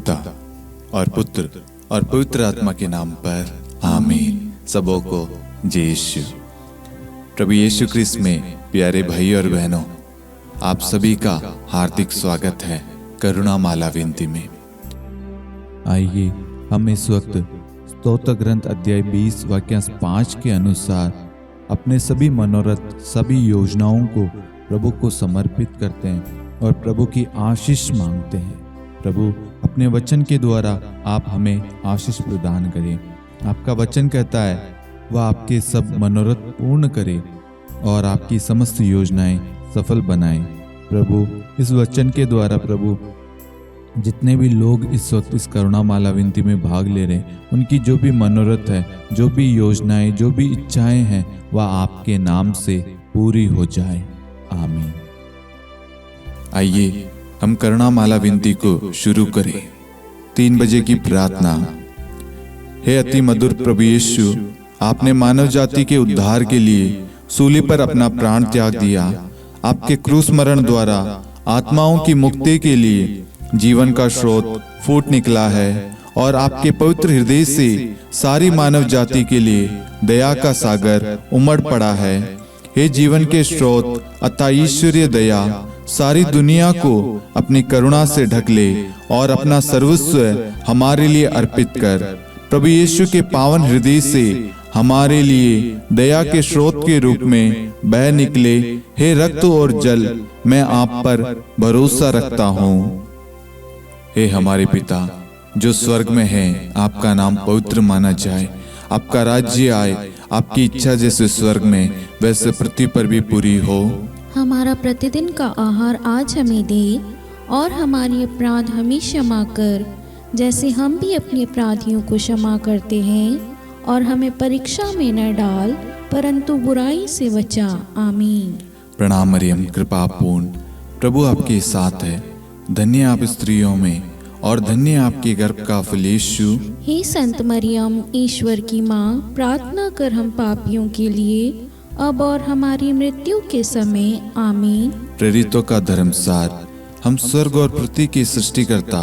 पिता और पुत्र और पवित्र आत्मा के नाम पर आमीन। सबों को जय यीशु। प्रभु यीशु क्रिस्त में प्यारे भाई और बहनों, आप सभी का हार्दिक स्वागत है करुणा माला विनती में। आइए हम इस वक्त स्तोत्र ग्रंथ अध्याय 20 वाक्यांश 5 के अनुसार अपने सभी मनोरथ, सभी योजनाओं को प्रभु को समर्पित करते हैं और प्रभु की आशीष मांगते हैं। प्रभु अपने वचन के द्वारा आप हमें आशीष प्रदान करें। आपका वचन कहता है वह आपके सब मनोरथ पूर्ण करे और आपकी समस्त योजनाएं सफल बनाए। प्रभु इस वचन के द्वारा प्रभु जितने भी लोग इस वक्त इस करुणा माला विनती में भाग ले रहे हैं, उनकी जो भी मनोरथ है, जो भी योजनाएं, जो भी इच्छाएं हैं, वह आपके नाम से पूरी हो जाए। आमीन। आइए हम करुणा माला विनती को शुरू करें। 3 बजे की प्रार्थना। हे अति मधुर प्रभु यीशु, आपने मानव जाति के उद्धार के लिए सूली पर अपना प्राण त्याग दिया। आपके क्रूस मरण द्वारा आत्माओं की मुक्ति के लिए जीवन का स्रोत फूट निकला है और आपके पवित्र हृदय से सारी मानव जाति के लिए दया का सागर उमड़ पड़ा है। हे जीवन के स्रोत अतः ईश्वरीय दया सारी दुनिया को अपनी करुणा से ढक ले और अपना सर्वस्व हमारे लिए अर्पित कर। प्रभु यीशु के पावन हृदय से हमारे लिए दया के स्रोत के रूप में बह निकले। हे रक्त और जल, मैं आप पर भरोसा रखता हूँ। हे हमारे पिता जो स्वर्ग में है, आपका नाम पवित्र माना जाए। आपका राज्य आए, आपकी इच्छा जैसे स्वर्ग में वैसे पृथ्वी पर भी पूरी हो। हमारा प्रतिदिन का आहार आज हमें दे और हमारे अपराध हमें क्षमा कर, जैसे हम भी अपने अपराधियों को क्षमा करते हैं, और हमें परीक्षा में न डाल परंतु बुराई से बचा। आमीन। प्रणाम मरियम, कृपा पूर्ण, प्रभु आपके साथ है। धन्य आप स्त्रियों में और धन्य आपके गर्भ का फल यीशु। हे संत मरियम, ईश्वर की माँ, प्रार्थना कर हम पापियों के लिए अब और हमारी मृत्यु के समय। आमीन। प्रेरितों का धर्मसार। हम स्वर्ग और पृथ्वी के सृष्टिकर्ता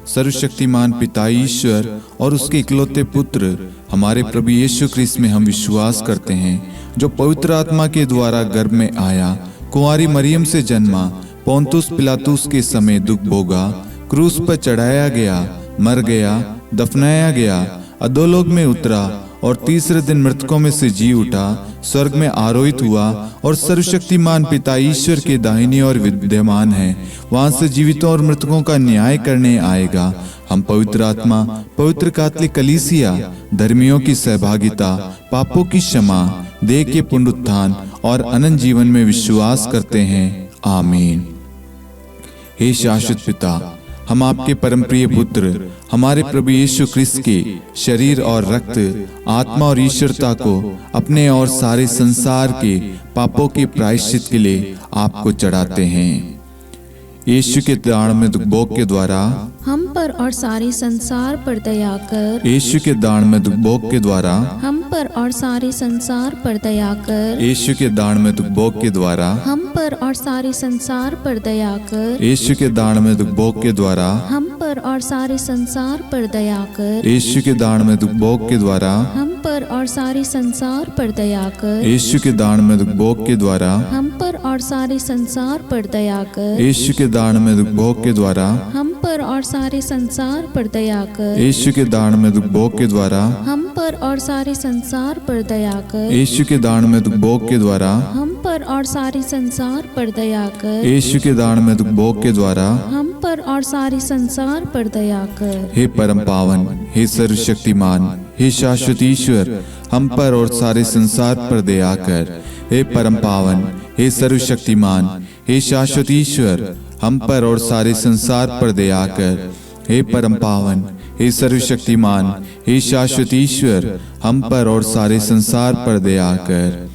सर्वशक्तिमान पिता ईश्वर और उसके इकलौते पुत्र हमारे प्रभु यीशु क्रिस्त में हम विश्वास करते हैं, जो पवित्र आत्मा के द्वारा गर्भ में आया, कुंवारी मरियम से जन्मा, पोंतुस पिलातुस के समय दुख भोगा, क्रूस पर चढ़ाया गया, मर गया, दफनाया गया, अधोलोक में उतरा और तीसरे दिन मृतकों में से जी उठा, स्वर्ग में आरोहित हुआ और सर्वशक्तिमान पिता ईश्वर के दाहिनी ओर विद्यमान है। वहां से जीवितों और मृतकों का न्याय करने आएगा। हम पवित्र आत्मा, पवित्र कैथोलिक कलीसिया, धर्मियों की सहभागिता, पापों की क्षमा, देह के पुनरुत्थान और अनंत जीवन में विश्वास करते हैं। आमीन। हे शाश्वत पिता, हम आपके परम प्रिय पुत्र हमारे प्रभु यीशु क्रिस्त के शरीर और रक्त, आत्मा और ईश्वरता को अपने और सारे संसार के पापों के प्रायश्चित के लिए आपको चढ़ाते हैं। यीशु के दान में भोग के द्वारा हम पर और सारे संसार पर दया कर। यीशु के दान में भोग के द्वारा हम पर और सारे संसार पर दया कर। यीशु के दान में भोग के द्वारा हम पर और सारे संसार पर दया कर। यीशु के दान में भोग के द्वारा हम पर और सारे संसार पर दया कर। यीशु के दान में भोग के द्वारा हम पर और सारे संसार पर दया कर। यीशु के दान में भोग के द्वारा हम पर और सारे संसार पर दया कर। यीशु के दान में भोग के द्वारा हम पर और सारे संसार पर दया कर। यीशु के दान में भोग के द्वारा हम पर और सारे संसार पर दया कर। यीशु के दान में भोग के द्वारा हम पर और सारे संसार पर दया कर। यीशु के दान में भोग के द्वारा हम पर और सारे संसार पर दया कर। हे परम पावन, हे सर्वशक्तिमान, हे शाश्वत ईश्वर, हम पर और सारे संसार पर दया कर। हे परम पावन, हे सर्वशक्तिमान, हे शाश्वत ईश्वर, हम पर और सारे संसार पर दया कर। हे परम पावन, हे सर्वशक्तिमान, हे शाश्वत ईश्वर, हम पर और सारे संसार पर दया कर।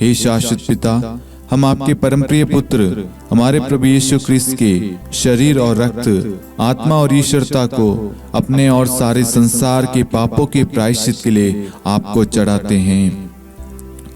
हे शाश्वत पिता, हम आपके परम प्रिय पुत्र हमारे प्रभु यीशु क्रिस्त के शरीर और रक्त, आत्मा और ईश्वरता को अपने और सारे संसार के पापों के प्रायश्चित के लिए आपको चढ़ाते हैं।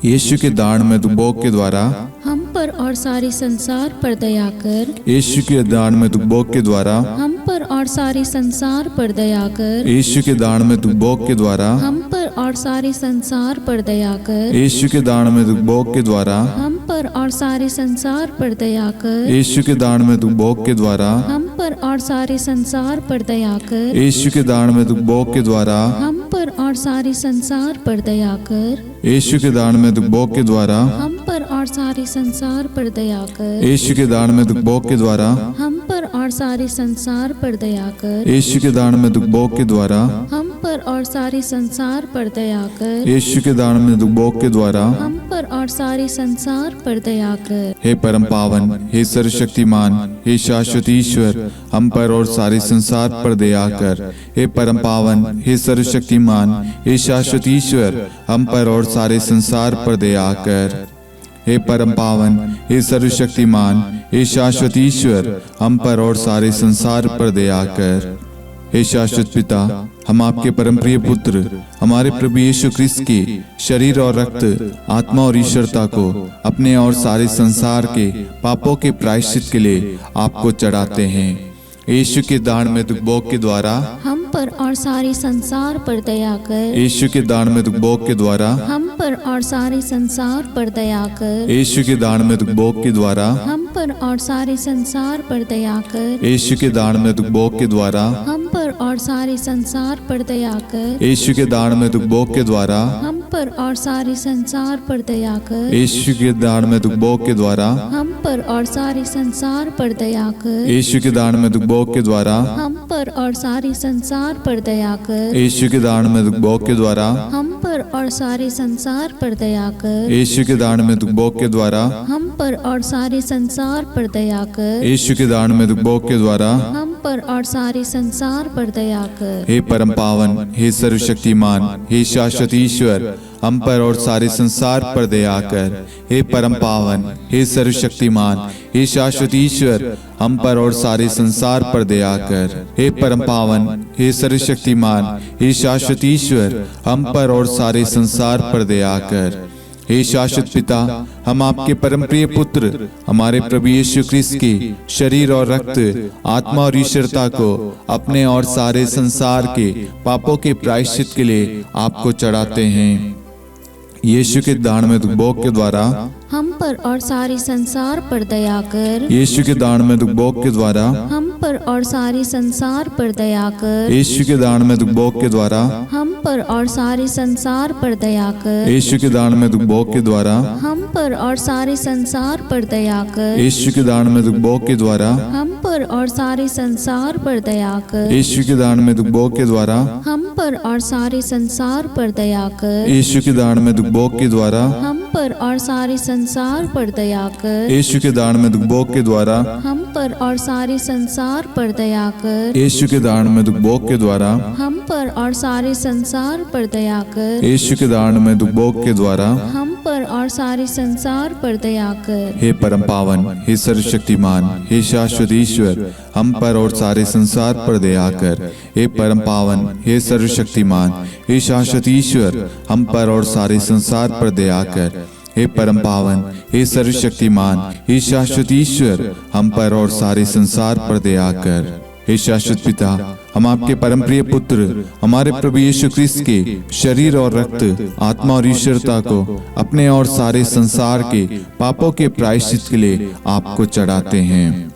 यीशु के दान में भोग के द्वारा हम पर और सारे संसार पर दया कर। यीशु के दान में भोग के द्वारा हम पर और सारे संसार पर दया कर। यीशु के दान में दुख भोग के द्वारा हम पर और सारे संसार पर दया कर। यीशु के दान में दुख भोग के द्वारा हम पर और सारे संसार पर दया कर। यीशु के दान में दुख भोग के द्वारा हम पर और सारे संसार पर दया कर। यीशु के दान में दुख भोग के द्वारा हम पर और सारे संसार पर दया कर। यीशु के दान में दुख भोग के द्वारा हम पर और सारे संसार पर दया कर। यीशु के दान में दुख भोग के द्वारा हम पर और सारे संसार पर दया कर। यीशु के दान में दुख भोग के द्वारा हम पर और सारे संसार पर दया कर। यीशु के दान में दुख भोग के द्वारा हम पर और सारे संसार पर दया कर। हे परम पावन, हे सर्वशक्तिमान, हे शाश्वत ईश्वर, हम पर और सारे संसार पर दया कर। हे परम पावन, हे सर्वशक्तिमान, हे शाश्वत ईश्वर, हम पर और सारे संसार पर दया कर। हे परम पावन, हे सर्वशक्तिमान, हे शाश्वत ईश्वर, हम पर और सारे संसार पर दया कर। हे शाश्वत पिता, हम आपके परम प्रिय पुत्र हमारे प्रभु यीशु ख्रिस्त के शरीर और रक्त, आत्मा और ईश्वरता को अपने और सारे संसार के पापों के प्रायश्चित के लिए आपको चढ़ाते हैं। यीशु के दान में दुख भोग के द्वारा हम पर और सारे संसार पर दया कर। यीशु के दान में दुख भोग के द्वारा हम पर और सारे संसार पर दया कर। यीशु के दान में दुख भोग के द्वारा हम पर और सारे संसार पर दया कर। यीशु के दान में दुख भोग के द्वारा हम पर और सारे संसार पर दया कर। यीशु के दान में दुख भोग के द्वारा हम पर और सारे संसार पर दया कर। यीशु के दान में दुख भोग के द्वारा हम पर और सारे संसार पर दया कर। यीशु के दान में दुख भोग के द्वारा हम पर और सारे संसार पर दया कर। यीशु के दान में दुख भोग के द्वारा हम पर और सारे संसार पर दया कर। यीशु के दान में दुख भोग के द्वारा हम पर और सारे संसार पर दया कर। यीशु के दान में दुख भोग के द्वारा हम पर और सारे संसार पर दया कर। हे परम पावन, हे सर्वशक्तिमान, हे शाश्वत ईश्वर, हम पर और सारे संसार पर दया कर। हे परम पावन, हे सर्वशक्तिमान, हे शाश्वत ईश्वर, हम पर और सारे संसार पर दया कर। हे परम पावन, हे सर्वशक्तिमान, हे शाश्वत ईश्वर, हम पर और सारे संसार पर दया कर। हे शाश्वत पिता, हम आपके परम प्रिय पुत्र हमारे प्रभु यीशु ख्रिस्त के शरीर और रक्त, आत्मा और ईश्वरता को अपने और सारे संसार के पापों के प्रायश्चित के लिए आपको चढ़ाते हैं। यीशु के दान में दुख भोग के द्वारा हम पर और सारे संसार पर दया कर। यीशु के दान में दुख भोग के द्वारा हम पर और सारे संसार पर दया कर। यीशु के दान में दुख भोग के द्वारा हम पर और सारे संसार पर दया कर। यीशु के दान में दुख भोग के द्वारा हम पर और सारे संसार पर दया कर। यीशु के दान में दुख भोग के द्वारा हम पर और सारे संसार पर दया कर। यीशु के दान में दुख भोग के द्वारा हम पर और सारे संसार पर दया कर। यीशु के दान में दुख भोग के द्वारा हम पर और सारे संसार पर दया कर। यीशु के दान में दुख भोग के द्वारा हम पर और सारे संसार पर दया कर। यीशु के दान में दुख भोग के द्वारा हम पर और सारे संसार पर दया कर। यीशु के दान में दुख भोग के द्वारा हम पर और सारे संसार पर दया कर। हे परम पावन, हे सर्वशक्तिमान, हे शाश्वत ईश्वर, हम पर और सारे संसार पर दया कर। हे परम पावन, हे सर्वशक्तिमान, हे शाश्वत ईश्वर, हम पर और सारे संसार पर दया कर। हे परम पावन, हे सर्वशक्तिमान, हे शाश्वत ईश्वर, हम पर और सारे संसार पर दया कर। हे शाश्वत पिता, हम आपके परम प्रिय पुत्र हमारे प्रभु यीशु ख्रिस्त के शरीर और रक्त, आत्मा और ईश्वरता को अपने और सारे संसार के पापों के प्रायश्चित के लिए आपको चढ़ाते हैं।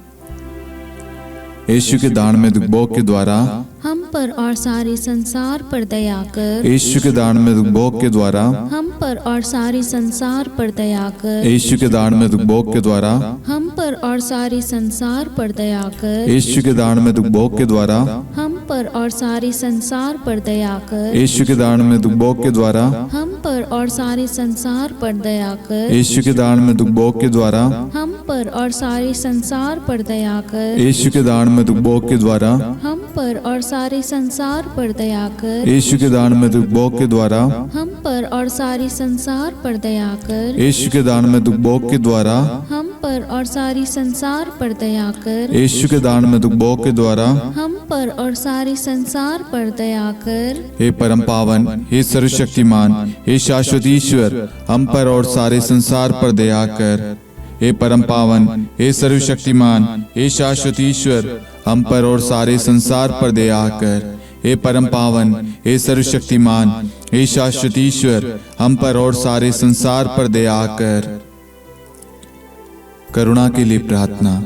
यीशु के दान में दुख भोग के द्वारा हम पर और सारे संसार पर दया कर। यीशु के दान में दुख भोग के द्वारा हम पर और सारे संसार पर दया कर। यीशु के दान में दुख भोग के द्वारा हम पर और सारे संसार पर दया कर। यीशु के दान में दुख भोग के द्वारा हम पर और सारे संसार पर दया कर। यीशु के दान में दुख भोग के द्वारा हम पर और सारे संसार पर दया कर। यीशु के दान में दुख भोग के द्वारा हम पर और सारे संसार पर दया कर। यीशु के दान में दुख भोग के द्वारा हम पर और सारे संसार पर दया कर। यीशु के दान में दुख भोग के द्वारा हम पर और सारे संसार पर दया कर। यीशु के दान में दुख भोग के द्वारा हम पर और सारे संसार पर दया कर। यीशु के दान में दुख भोग के द्वारा हम पर और सारे संसार पर दया कर। हे परम पावन, हे सर्वशक्तिमान, हे शाश्वत ईश्वर, हम पर और सारे संसार पर दया कर। हे परम पावन, हे सर्वशक्तिमान, हे शाश्वत ईश्वर, हम पर और सारे संसार पर दया कर। हे परम पावन, हे सर्वशक्तिमान, हे शाश्वत ईश्वर, हम पर और सारे संसार पर दया कर। करुणा के लिए प्रार्थना।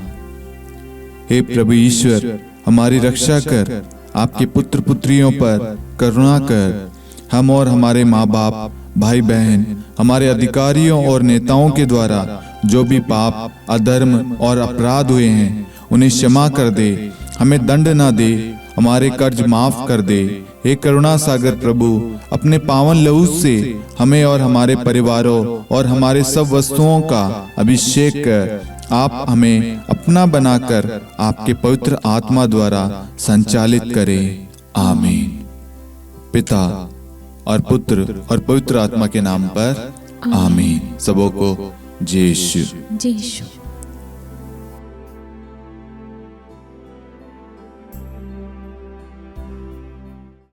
हे प्रभु ईश्वर, हमारी रक्षा कर, आपके पुत्र पुत्रियों पर करुणा कर। हम और हमारे माँ बाप, भाई बहन, हमारे अधिकारियों और नेताओं के द्वारा जो भी पाप, अधर्म और अपराध हुए हैं, उन्हें क्षमा कर दे, हमें दंड ना दे, हमारे कर्ज माफ कर दे। हे करुणा सागर प्रभु, अपने पावन लहू से हमें और हमारे परिवारों और हमारे सब वस्तुओं का अभिषेक कर। आप हमें अपना बनाकर आपके पवित्र आत्मा द्वारा संचालित करें। आमीन। पिता और पुत्र और पवित्र आत्मा के नाम पर आमीन। सबों को जय यीशु। जय यीशु।